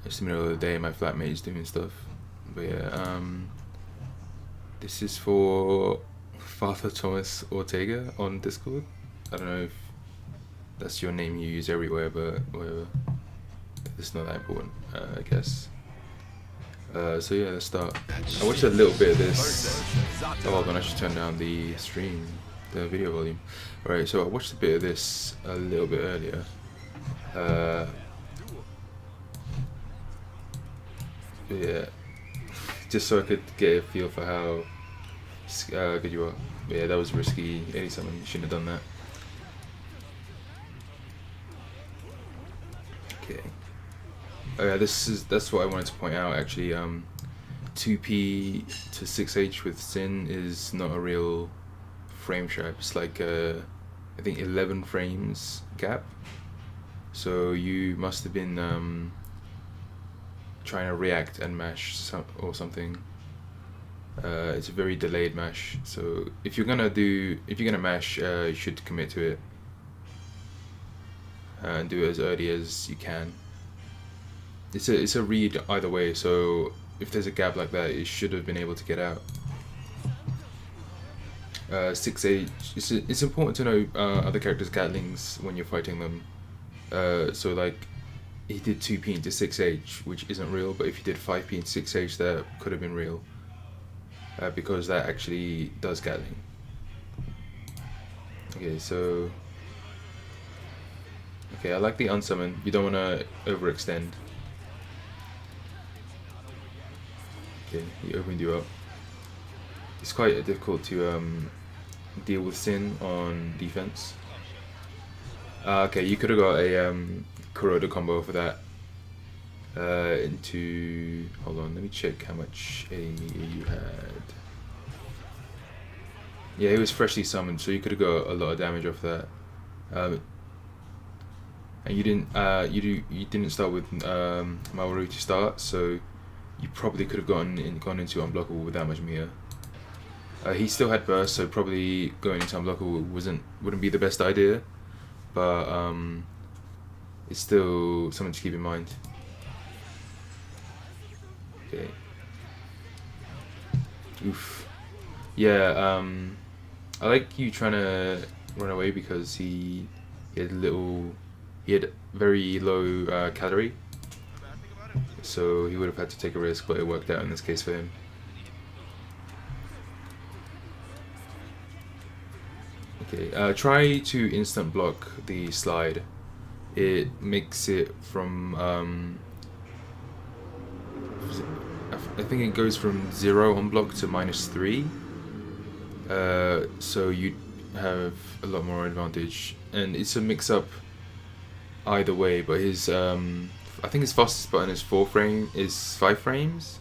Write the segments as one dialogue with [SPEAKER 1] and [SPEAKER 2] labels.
[SPEAKER 1] It's the middle of the day, my flatmate's doing stuff. But yeah, this is for Father Thomas Ortega on Discord. I don't know if that's your name you use everywhere, but whatever. It's not that important, I guess. So yeah, let's start. I watched a little bit of this. Oh, hold on, I should turn down the stream, the video volume. Alright, so I watched a bit of this a little bit earlier. Yeah, just so I could get a feel for how good you are. But yeah, that was risky. 80 something, shouldn't have done that. Okay. Oh yeah, that's what I wanted to point out actually. 2p to 6h with Sin is not a real frame trap. It's like I think 11 frames gap. So you must have been trying to react and mash or something. It's a very delayed mash. So if you're gonna mash, you should commit to it and do it as early as you can. It's a read either way. So if there's a gap like that, it should have been able to get out. 6h. It's important to know other characters' Gatlings when you're fighting them. So like, he did 2p into 6h, which isn't real, but if he did 5p into 6h, that could have been real. Because that actually does Gatling. Okay, so... Okay, I like the unsummon. You don't want to overextend. Okay, he opened you up. It's quite difficult to deal with Sin on defense. Okay, you could have got a Kuroda combo for that. Into... Hold on, let me check how much A meter you had. Yeah, he was freshly summoned, so you could have got a lot of damage off that. And you didn't start with Maoru to start, so you probably could have gone into unblockable with that much meter. He still had burst, so probably going into unblockable wouldn't be the best idea, but it's still something to keep in mind. Okay. Oof. Yeah. I like you trying to run away because he had very low calorie, so he would have had to take a risk, but it worked out in this case for him. Okay, try to instant block the slide. It makes it from I think it goes from 0 on block to -3. So you have a lot more advantage, and it's a mix-up either way. But his I think his fastest button is 5 frames,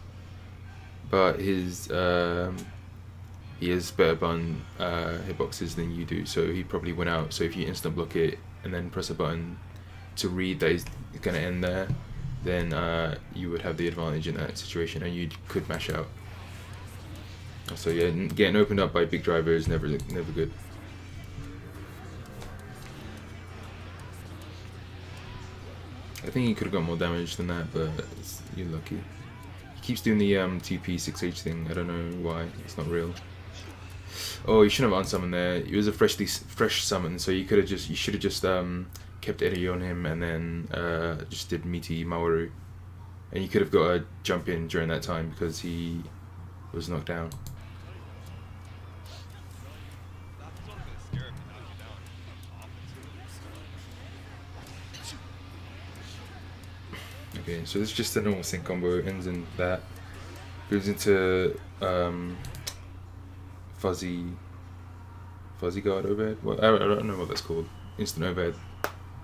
[SPEAKER 1] but his he has better button hitboxes than you do, so he probably went out. So if you instant block it and then press a button to read that he's gonna end there, then you would have the advantage in that situation, and you could mash out. So yeah, getting opened up by big driver is never good. I think he could have got more damage than that, but you're lucky. He keeps doing the 2p 6h thing. I don't know why. It's not real. Oh, you shouldn't have unsummoned there. It was a fresh summon, so you should have just kept Eddie on him and then just did meaty Maoru, and you could have got a jump in during that time because he was knocked down. Okay, so this is just a normal sync combo. Ends in that, goes into fuzzy guard overhead. Well, I don't know what that's called. Instant overhead.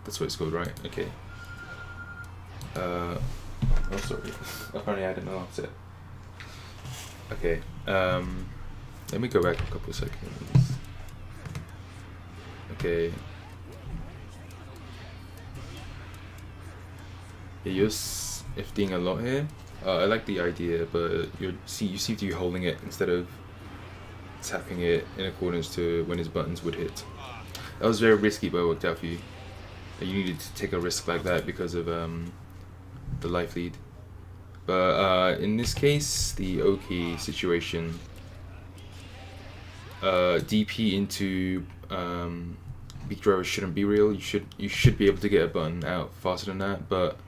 [SPEAKER 1] That's what it's called, right? Okay. Oh, sorry. Apparently I didn't announce it. Okay. Let me go back a couple of seconds. Okay. Yeah, you're FDing a lot here. I like the idea, but you seem to be holding it instead of tapping it in accordance to when his buttons would hit. That was very risky, but it worked out for you. You needed to take a risk like that because of the life lead. But in this case, the Oki situation, DP into Beak Driver shouldn't be real. You should be able to get a button out faster than that, but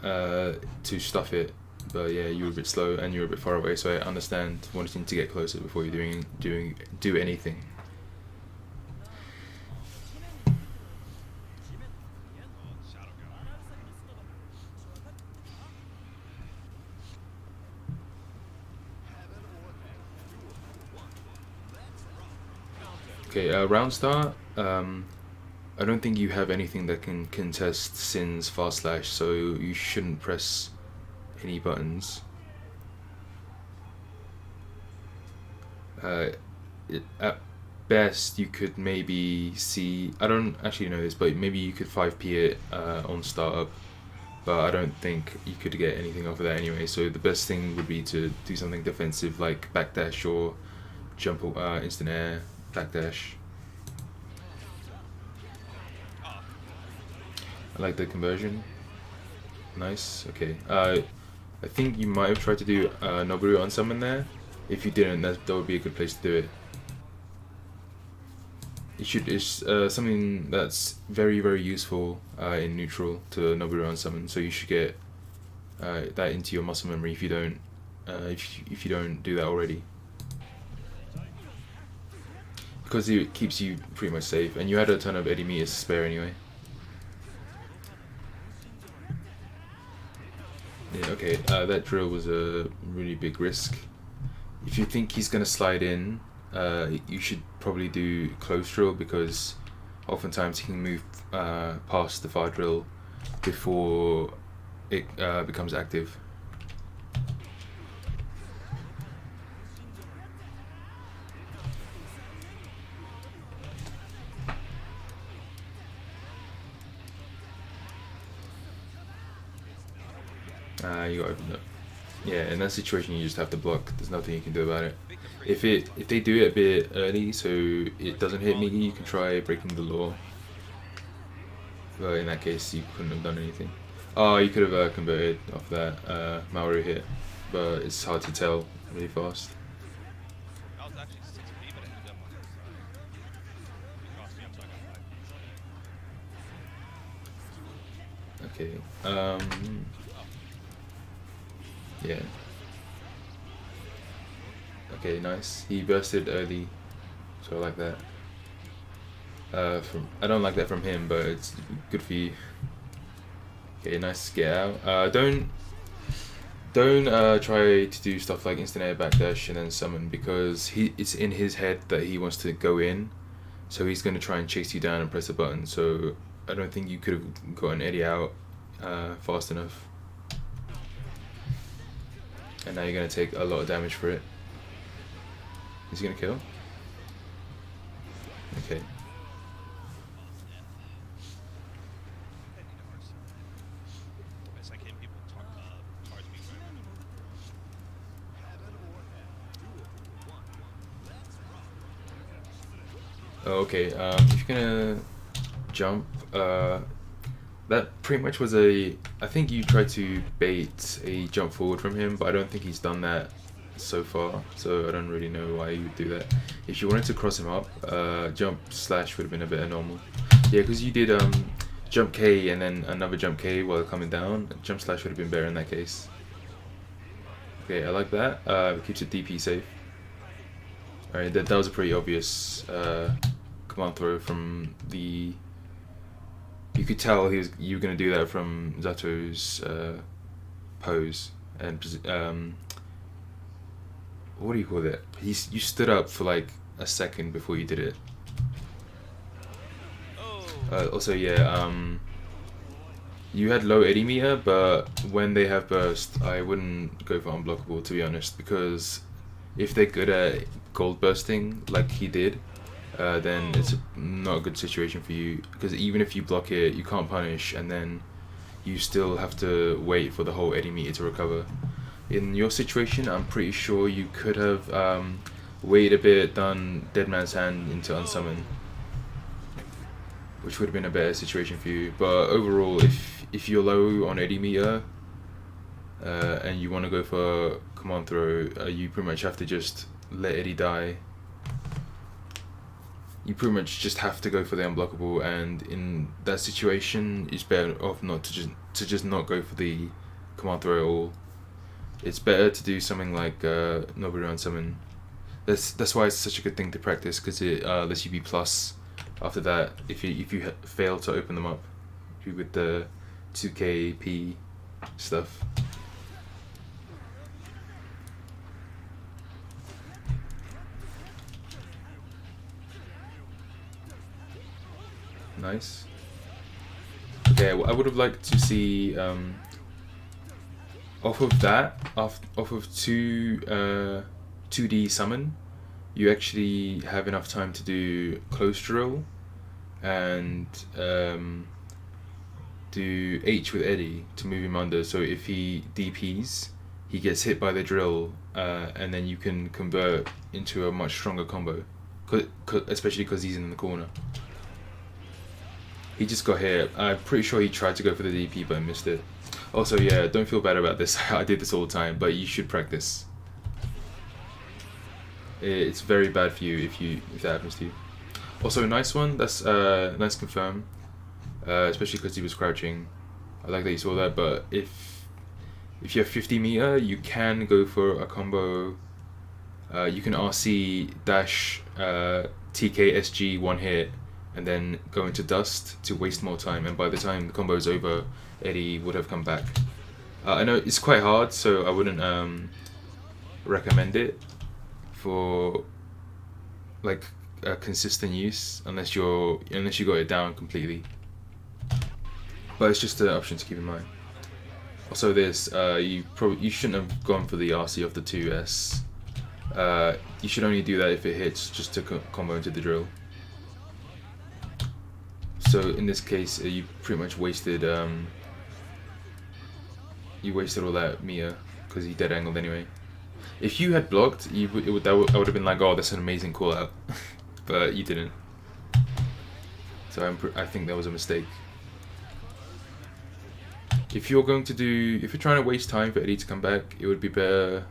[SPEAKER 1] to stuff it. But yeah, you were a bit slow and you were a bit far away, so I understand wanting to get closer before you do anything. Okay, round start. I don't think you have anything that can contest Sin's fast slash, so you shouldn't press any buttons. At best, you could maybe see. I don't actually know this, but maybe you could 5p it on startup. But I don't think you could get anything off of that anyway. So the best thing would be to do something defensive like backdash or jump instant air backdash. I like the conversion. Nice. Okay. I think you might have tried to do Noboru on summon there. If you didn't, that would be a good place to do it. It's something that's very useful in neutral to Noboru on summon. So you should get that into your muscle memory if you don't do that already. Because it keeps you pretty much safe, and you had a ton of Eddie meters to spare anyway. Yeah, okay, that drill was a really big risk. If you think he's gonna slide in, you should probably do close drill, because oftentimes he can move past the far drill before it becomes active. You got yeah, in that situation you just have to block. There's nothing you can do about it. If they do it a bit early so it doesn't hit Migi, you can try breaking the law. But in that case you couldn't have done anything. Oh, you could have converted off that Maoru hit, but it's hard to tell really fast. Okay. Yeah. Okay, nice. He bursted early, so I like that. I don't like that from him, but it's good for you. Okay, nice get out. Don't try to do stuff like instant air backdash and then summon, because it's in his head that he wants to go in, so he's gonna try and chase you down and press a button. So I don't think you could have gotten Eddie out fast enough. And now you're gonna take a lot of damage for it. Is he gonna kill? Okay. Oh, okay. If you're gonna jump, that pretty much was I think you tried to bait a jump forward from him, but I don't think he's done that so far, so I don't really know why you would do that. If you wanted to cross him up, jump slash would have been a bit normal. Yeah, because you did jump K and then another jump K while coming down. Jump slash would have been better in that case. Okay, I like that. It keeps it DP safe. Alright, that was a pretty obvious command throw from the... You could tell you were going to do that from Zato's pose. And what do you call it? You stood up for like a second before you did it. Also, yeah, you had low Eddie meter, but when they have burst, I wouldn't go for unblockable, to be honest, because if they're good at gold bursting like he did, then it's not a good situation for you, because even if you block it, you can't punish, and then you still have to wait for the whole Eddie meter to recover. In your situation, I'm pretty sure you could have waited a bit, done Dead Man's Hand into unsummon, which would have been a better situation for you. But overall, if you're low on Eddie meter, and you want to go for command throw, you pretty much have to just let Eddie die. You pretty much just have to go for the unblockable, and in that situation, it's better off not to just not go for the command throw at all. It's better to do something like Nobody Unsummon. That's why it's such a good thing to practice, because it lets you be plus after that if you fail to open them up with the 2KP stuff. Nice. Okay, I would have liked to see off of that, off of 2D summon, you actually have enough time to do close drill and do H with Eddie to move him under. So if he DPs, he gets hit by the drill, and then you can convert into a much stronger combo, especially because he's in the corner. He just got hit. I'm pretty sure he tried to go for the DP but missed it. Also, yeah, don't feel bad about this. I did this all the time, but you should practice. It's very bad for you if that happens to you. Also, a nice one. That's nice confirm. Especially because he was crouching. I like that you saw that. But if you have 50 meter, you can go for a combo. You can RC dash TKSG one hit, and then go into dust to waste more time. And by the time the combo is over, Eddie would have come back. I know it's quite hard, so I wouldn't recommend it for like consistent use unless you got it down completely. But it's just an option to keep in mind. Also, this you shouldn't have gone for the RC of the 2S. You should only do that if it hits, just to combo into the drill. So in this case, you pretty much wasted all that Mia because he dead angled anyway. If you had blocked, I would have been like, oh, that's an amazing call out, but you didn't. So I think that was a mistake. If you're trying to waste time for Eddie to come back, it would be better.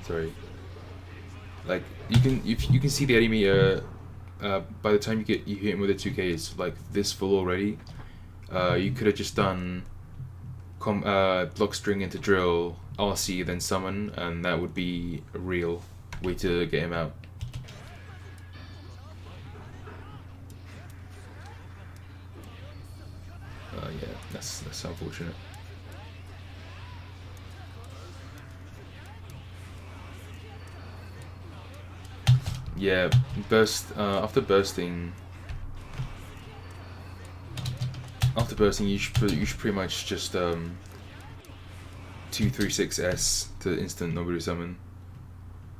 [SPEAKER 1] Sorry. Like you can see the Eddie meter. By the time you hit him with a 2K, it's like this full already. You could have just done block string into drill, RC, then summon, and that would be a real way to get him out. Yeah, that's unfortunate. Yeah, burst after bursting. After bursting, you should pretty much just 236S to instant Noboru summon,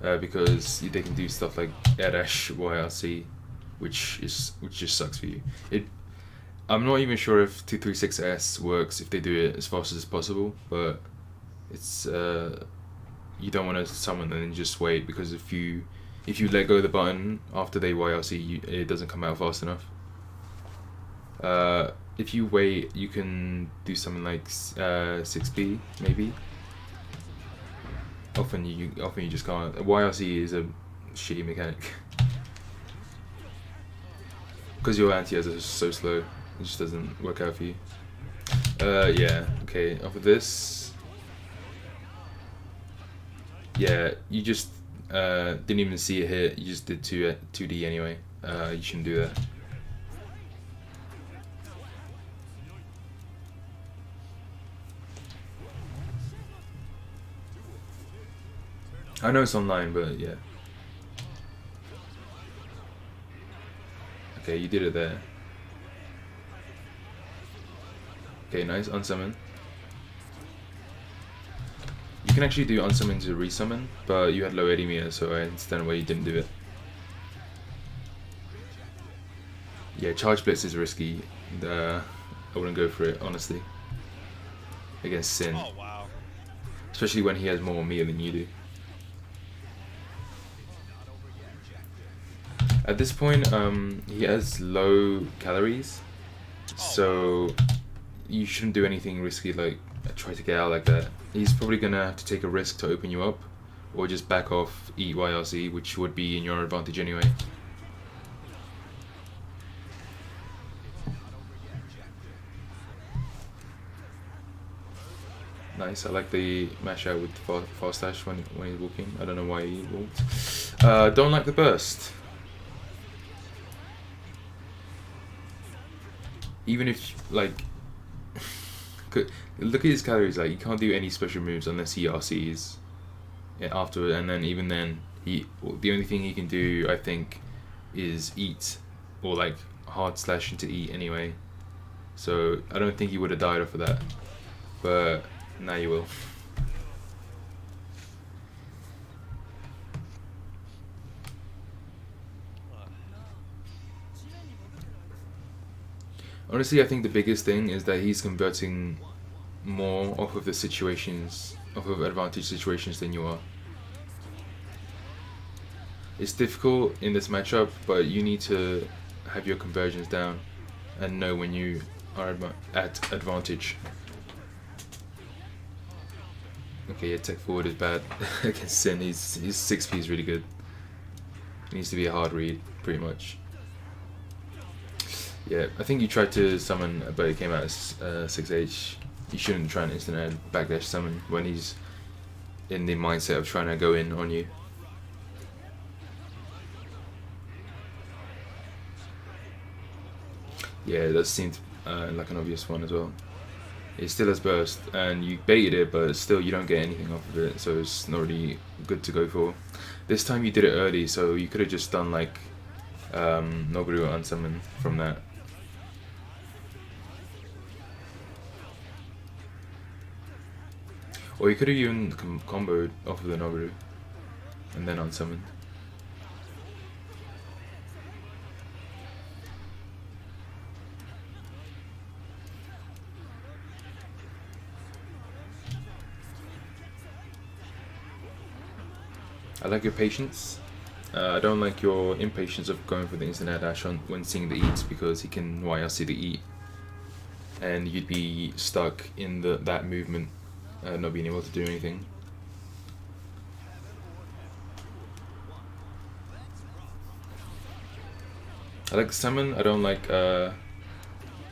[SPEAKER 1] because they can do stuff like air dash YRC, which just sucks for you. I'm not even sure if 236S works if they do it as fast as possible, but it's you don't want to summon and then just wait, because if you let go of the button after they YRC, it doesn't come out fast enough. If you wait, you can do something like 6B maybe. Often you just can't. YRC is a shitty mechanic because your anti-airs are so slow. It just doesn't work out for you. Yeah. Okay. Off of this. Yeah, you just didn't even see it hit. You just did 2D anyway. You shouldn't do that. I know it's online, but yeah. Okay, you did it there. Okay, nice. Unsummon. You can actually do unsummon to resummon, but you had low Eddie meter, so I understand why you didn't do it. Yeah, charge blitz is risky. I wouldn't go for it, honestly. Against Sin.
[SPEAKER 2] Oh, wow.
[SPEAKER 1] Especially when he has more meter than you do. At this point, he has low calories, so you shouldn't do anything risky like try to get out like that. He's probably gonna have to take a risk to open you up, or just back off, eat YRC, which would be in your advantage anyway. Nice, I like the mash out with fast dash when he's walking. I don't know why he walked. Don't like the burst. Even if, like, look at his calories, like, he can't do any special moves unless he RCs afterward, and then even then, the only thing he can do, I think, is eat, or like hard slash into eat anyway. So I don't think he would have died off of that, but now you will. Honestly, I think the biggest thing is that he's converting more off of the situations, off of advantage situations than you are. It's difficult in this matchup, but you need to have your conversions down and know when you are at advantage. Okay, yeah, tech forward is bad against Sin. His 6p is really good. It needs to be a hard read, pretty much. Yeah, I think you tried to summon, but it came out as 6H. You shouldn't try and instant add backdash summon when he's in the mindset of trying to go in on you. Yeah, that seemed like an obvious one as well. It still has burst, and you baited it, but still you don't get anything off of it, so it's not really good to go for. This time you did it early, so you could have just done like Noboru unsummon from that. Or you could have even comboed off of the Noboru and then unsummoned. I like your patience. I don't like your impatience of going for the instant air dash on when seeing the eats, because he can YRC the eat and you'd be stuck in that movement, not being able to do anything. I like summon. I don't like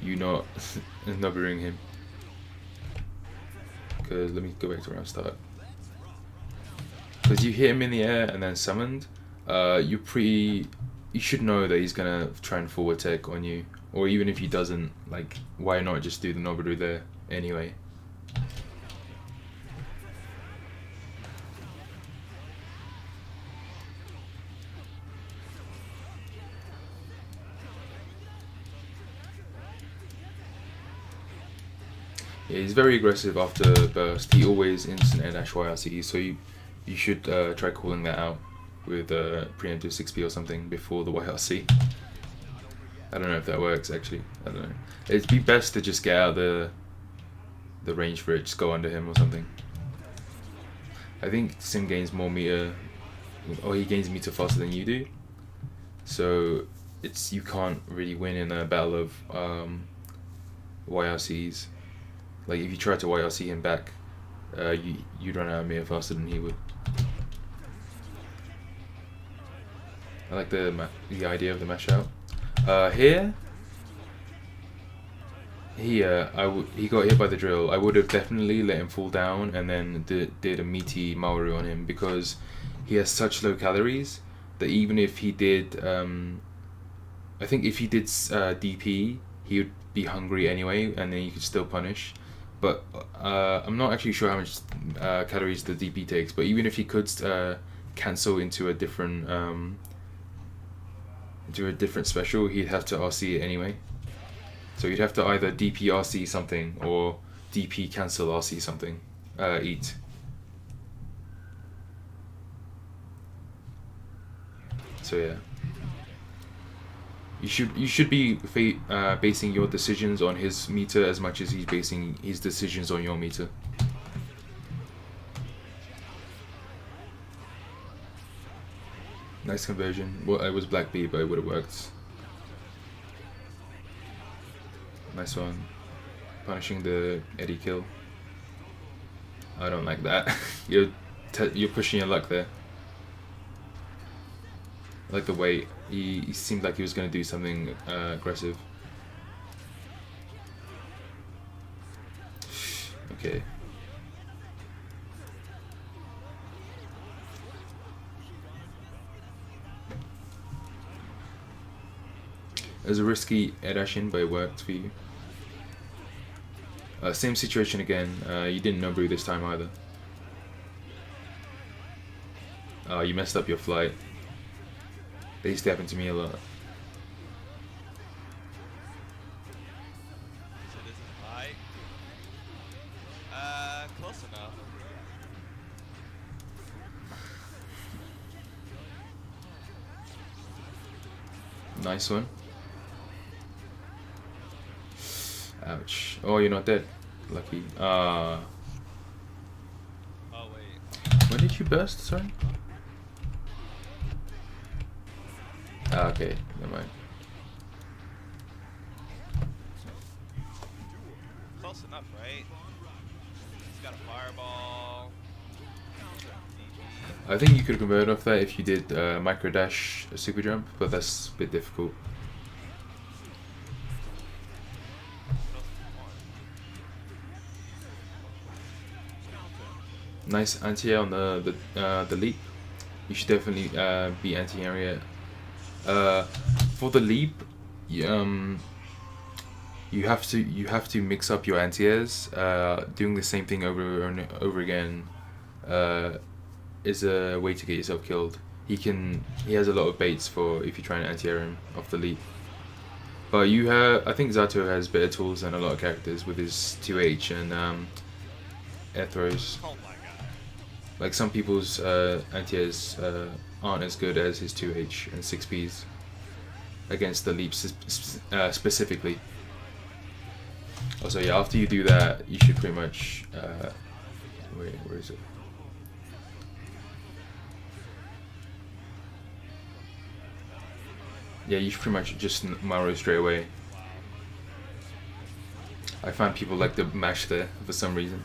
[SPEAKER 1] you not nubbering him. Because let me go back to round start. Because you hit him in the air and then summoned, you should know that he's gonna try and forward tech on you. Or even if he doesn't, like, why not just do the Noboru there anyway? Yeah, he's very aggressive after burst. He always instant air dash YRC, so you should try calling that out with preemptive 6p or something before the YRC. I don't know if that works actually. I don't know. It'd be best to just get out the range for it, just go under him or something. I think Sim gains more meter, or he gains meter faster than you do. So you can't really win in a battle of YRCs. Like if you try to YRC him back, you'd run out of meter faster than he would. I like the idea of the mash out. Here, he got hit by the drill. I would have definitely let him fall down and then did a meaty Maoru on him, because he has such low calories that even if he did, I think if he did DP, he would be hungry anyway, and then you could still punish. But I'm not actually sure how much calories the DP takes. But even if he could cancel into a different special, he'd have to RC it anyway. So you'd have to either DP RC something or DP cancel RC something. Eat. So yeah. You should be basing your decisions on his meter as much as he's basing his decisions on your meter. Nice conversion. Well, it was Black B, but it would have worked. Nice one. punishing the Eddie kill. I don't like that. You're pushing your luck there. I like the way he seemed like he was going to do something aggressive. Okay. It was a risky air dash in, but it worked for you. Same situation again. You didn't know brew this time either. You messed up your flight. That used to happen to me a lot.
[SPEAKER 2] So this is right. Close enough.
[SPEAKER 1] Nice one. Ouch. Oh, you're not dead. Lucky.
[SPEAKER 2] Oh wait.
[SPEAKER 1] When did you burst? Sorry? Okay. Never mind.
[SPEAKER 2] Close enough, right? He's got a fireball.
[SPEAKER 1] I think you could convert off that if you did micro dash a super jump, but that's a bit difficult. Nice anti-air on the leap. You should definitely be anti-area. For the leap, you have to mix up your anti-airs. Doing the same thing over and over again is a way to get yourself killed. He has a lot of baits for if you try and anti-air him off the leap. But I think Zato has better tools than a lot of characters with his 2H and air throws.
[SPEAKER 2] Oh my god.
[SPEAKER 1] Like some people's anti-airs aren't as good as his 2H and 6Ps against the leaps specifically. Also, yeah, after you do that, you should pretty much wait, where is it? Yeah, you should pretty much just Mario straight away. I find people like to mash there for some reason.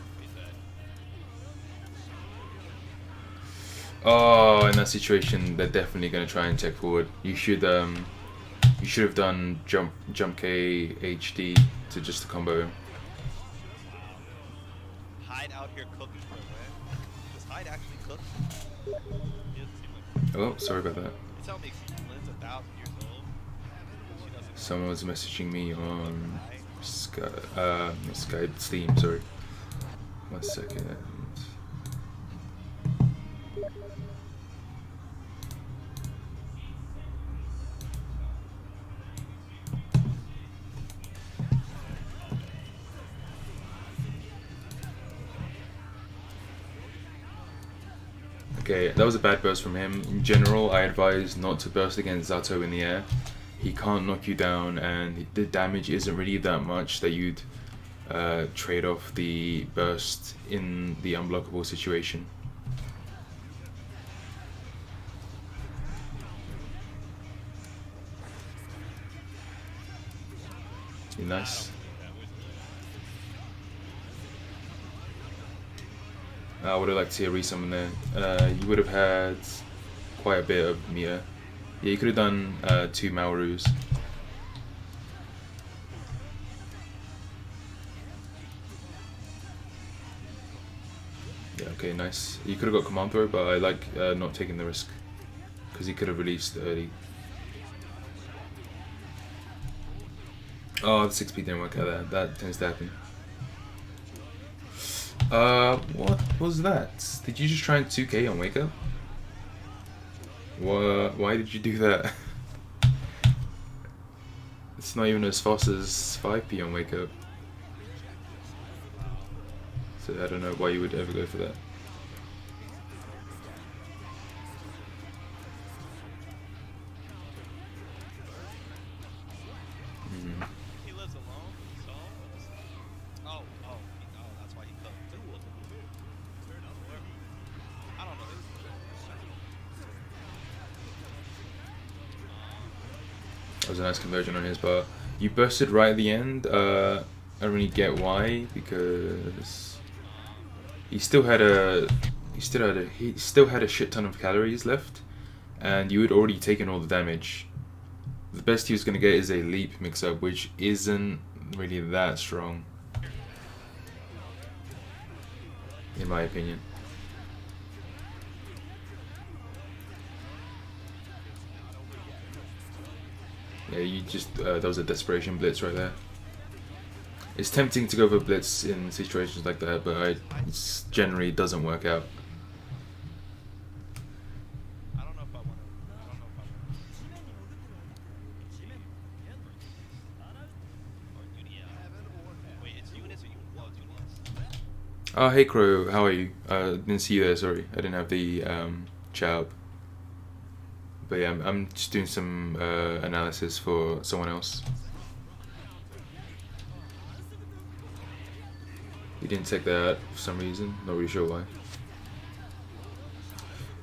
[SPEAKER 1] Oh, in that situation, they're definitely gonna try and tech forward. You should have done jump K HD to just combo him.
[SPEAKER 2] Hyde out here cooking for it, man. Does Hyde actually cook? He doesn't seem like.
[SPEAKER 1] Oh, sorry about that.
[SPEAKER 2] You tell me Lynn's 1,000 years old. She doesn't.
[SPEAKER 1] Someone was messaging me on Skype, Steam. Sorry. 1 second. Okay, that was a bad burst from him. In general, I advise not to burst against Zato in the air. He can't knock you down, and the damage isn't really that much that you'd trade off the burst in the unblockable situation. Nice. I would have liked to see a resummon there. You would have had quite a bit of meter. Yeah, you could have done 2 Maorus. Yeah, okay, nice. You could have got command throw, but I like not taking the risk because he could have released early. Oh, the 6P didn't work out there. That tends to happen. What was that? Did you just try and 2K on Wake Up? Why did you do that? It's not even as fast as 5P on Wake Up. So I don't know why you would ever go for that.
[SPEAKER 2] He lives alone, so. Oh, that's why he cooked. I don't know.
[SPEAKER 1] That was a nice conversion on his bar. You bursted right at the end. I don't really get why, because he still had a shit ton of calories left, and you had already taken all the damage. The best he was gonna get is a leap mix-up, which isn't really that strong, in my opinion. Yeah, you just that was a desperation blitz right there. It's tempting to go for blitz in situations like that, but it generally doesn't work out.
[SPEAKER 2] I don't know if I want to. I don't know if I want to. Or Unia. Wait, it's Eunice or Eunice? Oh, it's Eunice.
[SPEAKER 1] Oh, hey Crow, how are you? Didn't see you there, sorry. I didn't have the chat up. But yeah, I'm just doing some analysis for someone else. He didn't take that for some reason, not really sure why.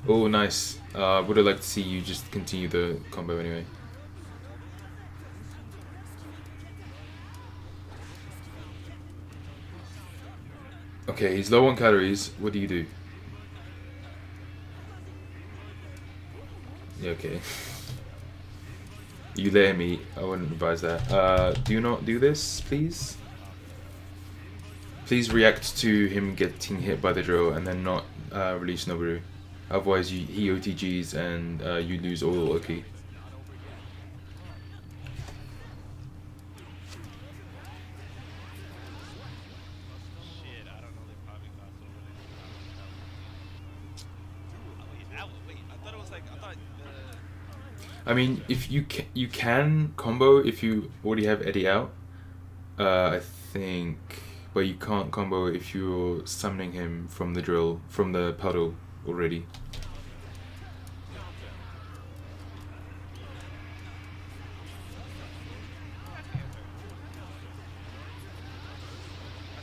[SPEAKER 1] Oh, nice. Would have liked to see you just continue the combo anyway. Okay, he's low on calories. What do you do? Yeah, okay. You let him eat. I wouldn't advise that. Do not do this, please. Please react to him getting hit by the drill and then not release Noboru. Otherwise, he OTGs and you lose all Oki.
[SPEAKER 2] Shit, I don't know. They probably got over wait, I thought it was like I thought.
[SPEAKER 1] I mean, if you can combo if you already have Eddie out, I think, but you can't combo if you're summoning him from the drill, from the puddle already.
[SPEAKER 2] I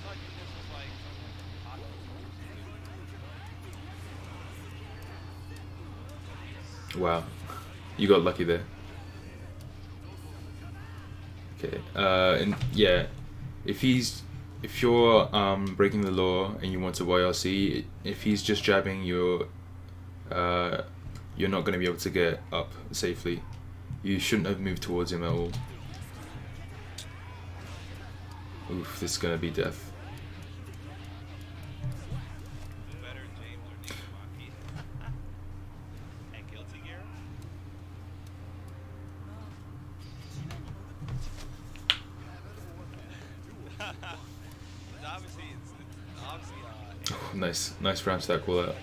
[SPEAKER 2] thought Eunice was like
[SPEAKER 1] Wow, you got lucky there. Okay, and yeah, if you're breaking the law and you want to YRC, if he's just jabbing, you're not going to be able to get up safely. You shouldn't have moved towards him at all. Oof, this is going to be death.
[SPEAKER 2] better James or Nick Maki. And Guilty Gear.
[SPEAKER 1] Nice round stack call out.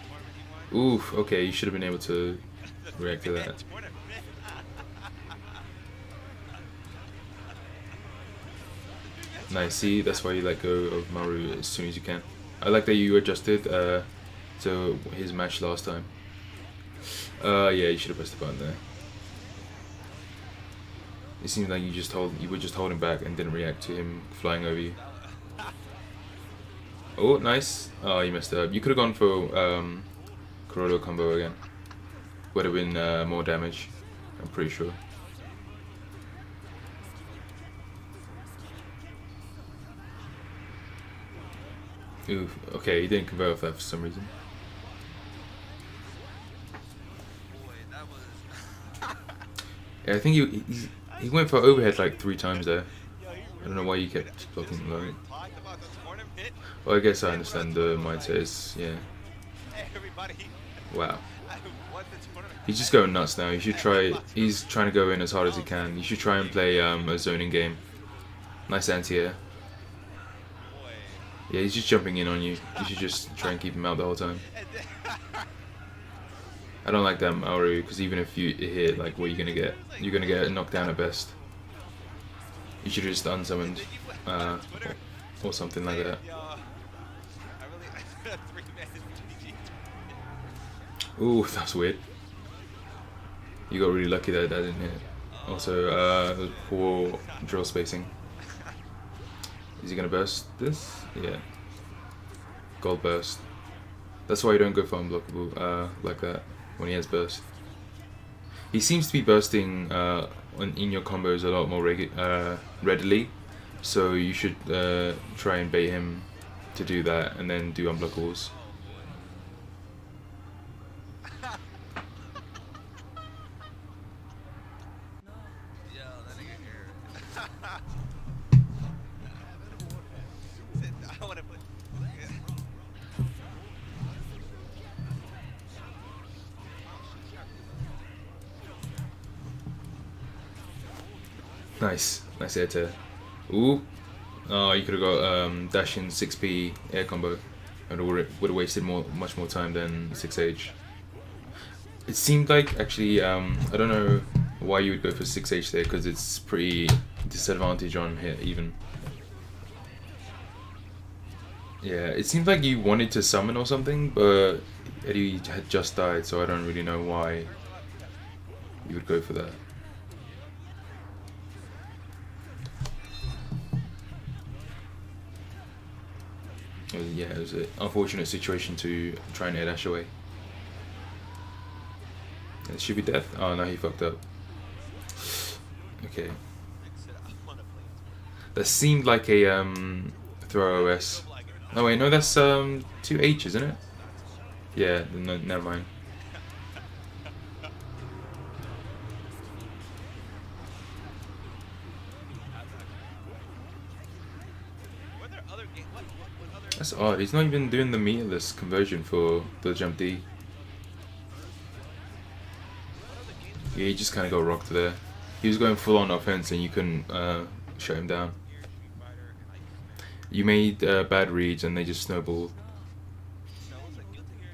[SPEAKER 1] Oof, okay, you should have been able to react to that. Nice, see, that's why you let go of Maru as soon as you can. I like that you adjusted to his match last time. Yeah, you should have pressed the button there. It seems like you were just holding back and didn't react to him flying over you. Oh, nice. Oh, you messed up. You could have gone for Kuroda combo again. Would have been more damage, I'm pretty sure. Ooh, okay, he didn't convert off that for some reason. Yeah, I think he went for overhead like 3 times there. I don't know why you kept blocking low. Well, I guess I understand the mindset is, yeah. Wow. He's just going nuts now. You should try. He's trying to go in as hard as he can. You should try and play a zoning game. Nice anti-air. Yeah, he's just jumping in on you. You should just try and keep him out the whole time. I don't like that Maoru, because even if you hit, like, what are you gonna get? You're gonna get a knockdown at best. You should have just unsummoned, or something like that. Ooh, that's weird. You got really lucky that didn't hit. Also, poor drill spacing. Is he gonna burst this? Yeah. Gold burst. That's why you don't go for unblockable like that when he has burst. He seems to be bursting in your combos a lot more readily, So you should try and bait him to do that, and then do unblockables.
[SPEAKER 2] Yo, that nigga here. I wanna put.
[SPEAKER 1] Nice, nice air tear. Ooh, oh, you could have got dash in 6p air combo, and would have wasted much more time than 6H. It seemed like actually, I don't know why you would go for 6H there, because it's pretty disadvantage on hit even. Yeah, it seemed like you wanted to summon or something, but Eddie had just died, so I don't really know why you would go for that. Yeah, it was an unfortunate situation to try and air dash away. It should be death. Oh no, he fucked up. Okay. That seemed like a throw OS. Oh wait, no, that's 2H, isn't it? Yeah, no, never mind. That's odd. He's not even doing the meterless conversion for the jump D. Yeah, he just kind of got rocked there. He was going full on offense and you couldn't shut him down. You made bad reads and they just snowballed.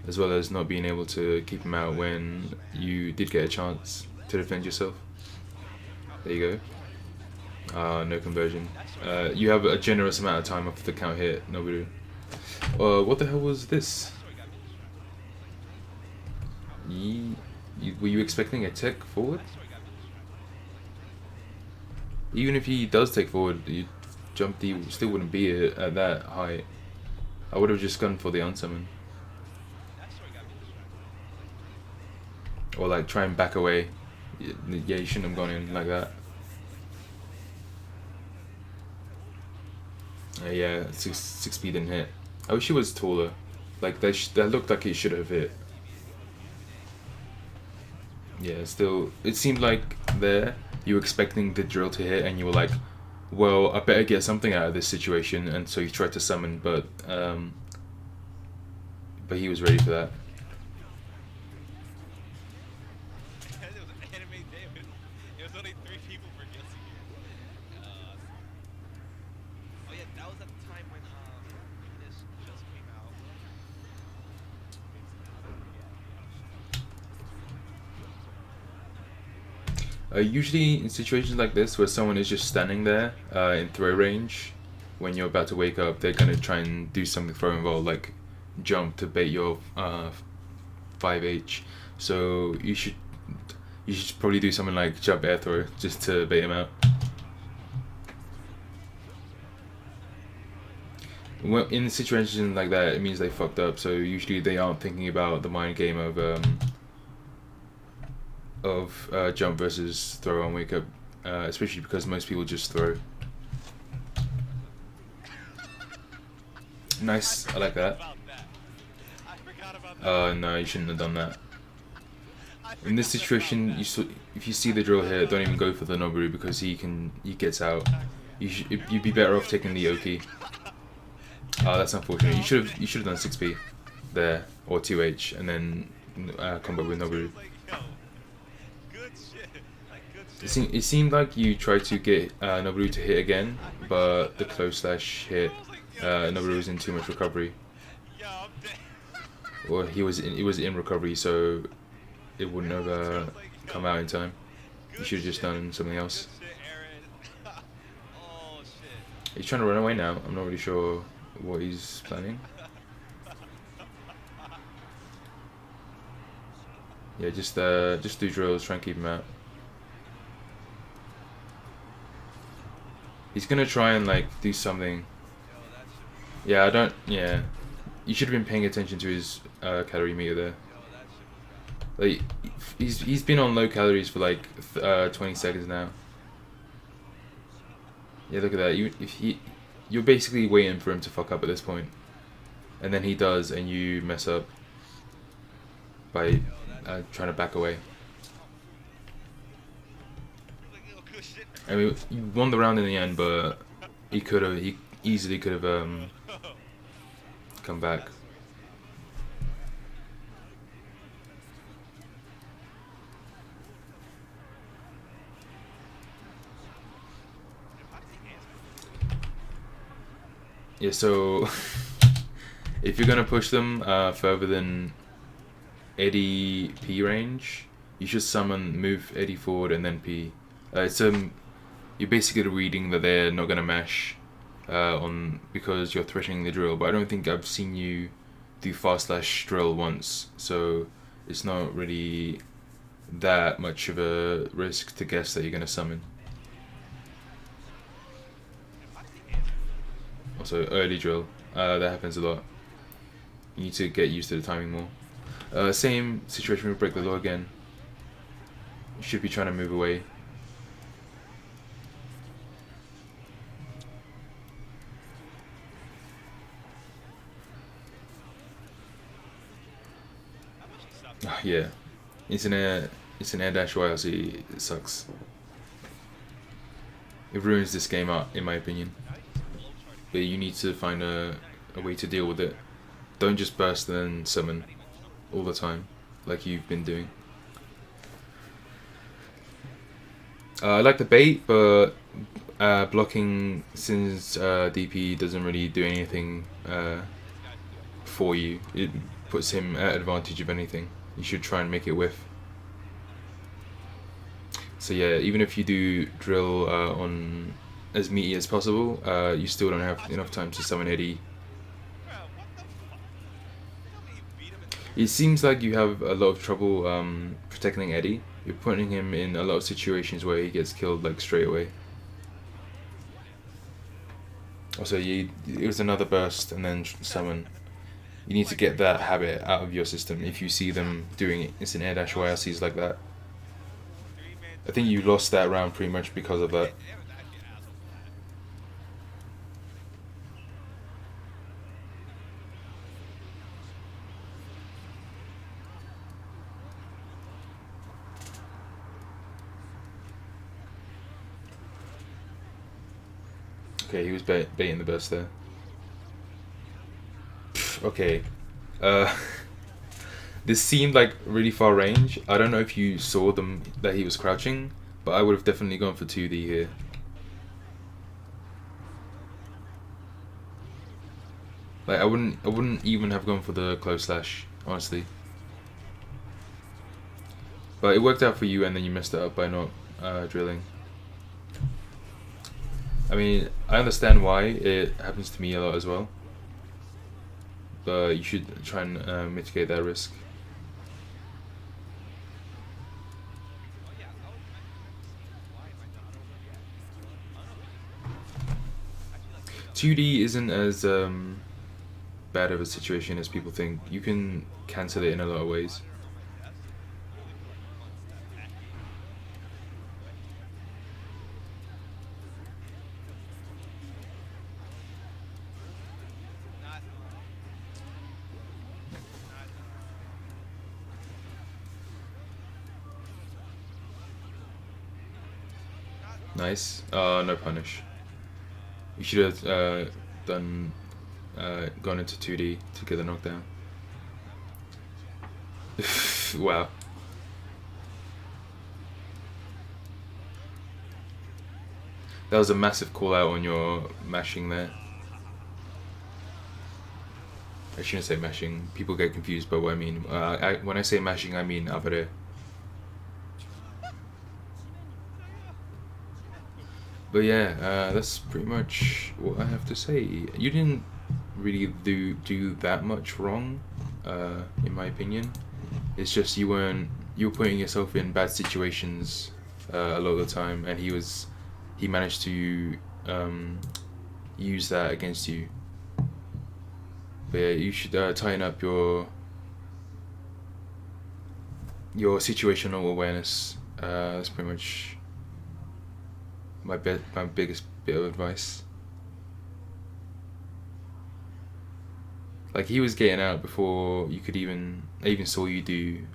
[SPEAKER 1] As well as not being able to keep him out when you did get a chance to defend yourself. There you go. No conversion. You have a generous amount of time after the count hit, Noboru. What the hell was this? Were you expecting a tech forward? Even if he does take forward, you jump D still wouldn't be at that height. I would have just gone for the unsummon. Or like try and back away. Yeah, you shouldn't have gone in like that. Yeah, 6 speed didn't hit. I wish he was taller. Like that looked like he should have hit. Yeah, still, it seemed like there you were expecting the drill to hit, and you were like, "Well, I better get something out of this situation," and so you tried to summon, but he was ready for that. Usually in situations like this where someone is just standing there in throw range, when you're about to wake up, they're gonna try and do something throw involved, like jump to bait your 5H. So you should probably do something like jump air throw just to bait him out. In situations like that, it means they fucked up. So usually they aren't thinking about the mind game of jump versus throw on wake up, especially because most people just throw. Nice, I like that. No, you shouldn't have done that. In this situation, if you see the drill here, don't even go for the Noboru because he gets out. You'd be better off taking the Oki. That's unfortunate. You should have done 6P there or 2H and then combo with Noboru. It seemed like you tried to get Noboru to hit again, but the close slash hit, Noboru was in too much recovery. Or he was in recovery, so it wouldn't have come out in time. You should have just done something else. He's trying to run away now. I'm not really sure what he's planning. Yeah, just do drills, try and keep him out. He's gonna try and like do something. Yeah, yeah. You should have been paying attention to his calorie meter there. Like, he's been on low calories for like 20 seconds now. Yeah, look at that. You're basically waiting for him to fuck up at this point, and then he does, and you mess up by trying to back away.
[SPEAKER 2] Like, oh, good shit.
[SPEAKER 1] I mean, you won the round in the end, but he easily could have come back. Yeah, so if you're gonna push them further than Eddie P range, you should move Eddie forward and then P. You're basically reading that they're not gonna mash on because you're threatening the drill. But I don't think I've seen you do fast slash drill once, so it's not really that much of a risk to guess that you're gonna summon. Also, early drill, that happens a lot. You need to get used to the timing more. Same situation with Break the Law again. You should be trying to move away. Yeah, it's an air dash YLC. It sucks. It ruins this game out, in my opinion. But you need to find a way to deal with it. Don't just burst and then summon all the time, like you've been doing. I like the bait, but blocking, since DP doesn't really do anything for you, it puts him at advantage of anything. You should try and make it whiff. So yeah, even if you do drill on as meaty as possible, you still don't have enough time to summon Eddie. It seems like you have a lot of trouble protecting Eddie. You're putting him in a lot of situations where he gets killed like straight away. Also, it was another burst and then summon. You need to get that habit out of your system if you see them doing instant air dash YLCs like that. I think you lost that round pretty much because of that. Okay, he was baiting the burst there. Okay. This seemed like really far range. I don't know if you saw them that he was crouching, but I would have definitely gone for 2D here. Like I wouldn't even have gone for the close slash, honestly. But it worked out for you, and then you messed it up by not drilling. I mean, I understand why it happens to me a lot as well, but you should try and mitigate that risk. 2D isn't as bad of a situation as people think. You can cancel it in a lot of ways. Nice. No punish. You should have gone into 2D to get the knockdown. Wow. That was a massive call out on your mashing there. I shouldn't say mashing. People get confused by what I mean. When I say mashing, I mean abare. But yeah, that's pretty much what I have to say. You didn't really do that much wrong, in my opinion. It's just you were putting yourself in bad situations a lot of the time, and he managed to use that against you. But yeah, you should tighten up your situational awareness. That's pretty much my biggest bit of advice. Like he was getting out before you could even. I even saw you do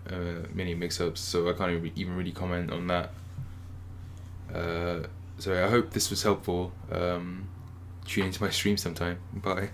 [SPEAKER 1] mini mix-ups, so I can't even really comment on that. So I hope this was helpful. Tune into my stream sometime. Bye.